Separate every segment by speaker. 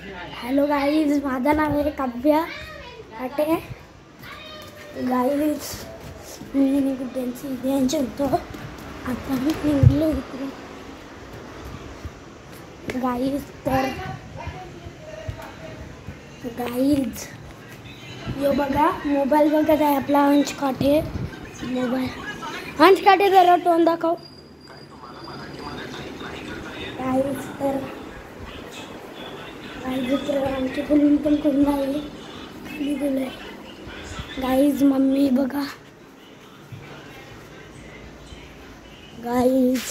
Speaker 1: Hello guys, माझं नाव आहे काव्या आटे. गाईज मी कुठ्यांची इथे होतो. आता मी निघलो इकडे गाईज. तर गाईज यो बघा मोबाईल बघत आहे आपला अंश काटे. मोबाईल अंश काटे जरा तोंड दाखव गाईज. तर गाईज आमची खोलून पण कोण आहे खाली गेलं आहे गाईज. मम्मी बघा गाईज.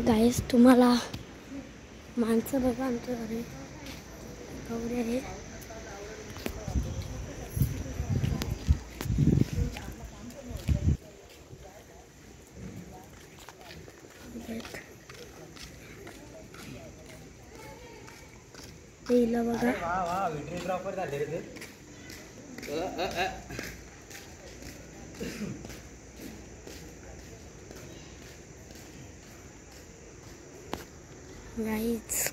Speaker 1: गाईज तुम्हाला माणसं बघा आमच्या घरी गौरी आहे. तेला बघा गाईज.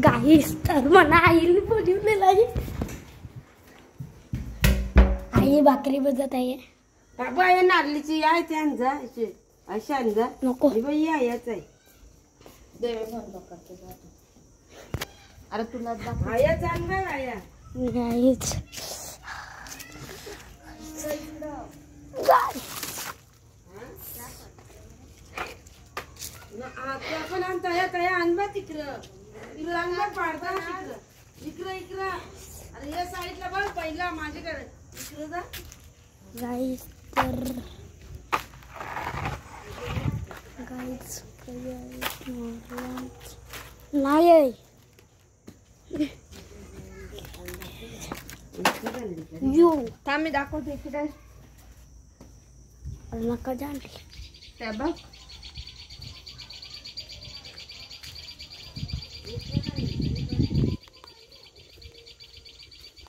Speaker 1: गाईज तर मला आईने बोलवलेलं आहे. आई भाकरी बजत आहे.
Speaker 2: बाबा हे नारळीची आहे त्यांचा अशी अंजा
Speaker 1: नको
Speaker 2: बाई याच आहे.
Speaker 3: अरे तुला
Speaker 2: आया चांगला आया
Speaker 1: गाईज.
Speaker 2: आपण आणता तया आणबा तिकडं तिकडं आणबा पाडता तिकडं इकडं इकडं. अरे या साईडला बघ पहिला माझ्याकडे इकडं जा
Speaker 1: गाईज. तर गाईज नाही यू
Speaker 3: थांब दाखवते इकडे
Speaker 1: नका जाणली
Speaker 3: त्या बघ.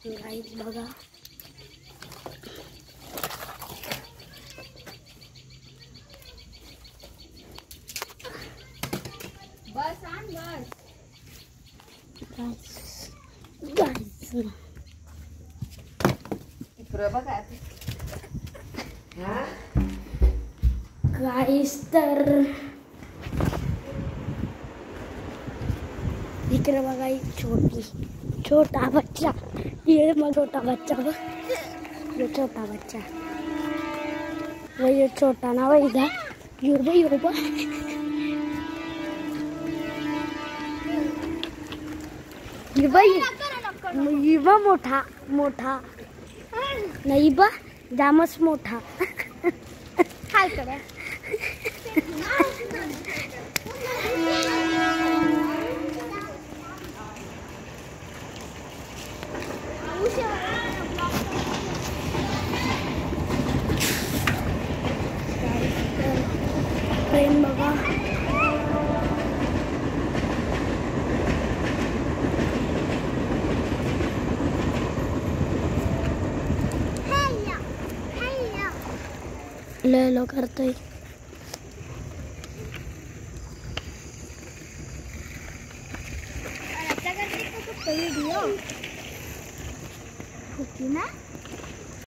Speaker 1: गाईज बघा
Speaker 3: बस आण बस.
Speaker 1: गाईज
Speaker 3: इकडे बघा
Speaker 1: गाईज. तर इकडे बघा एक छोटा बच्चा. ये मग छोटा बच्चा बघ. ये छोटा बच्चा वो ये छोटा ना वही था युरबा युरबा. युबा मोठा मोठा नाही बा जामच मोठा. काय करा प्रेम बघा लो करतोय. व्हिडिओ होती ना.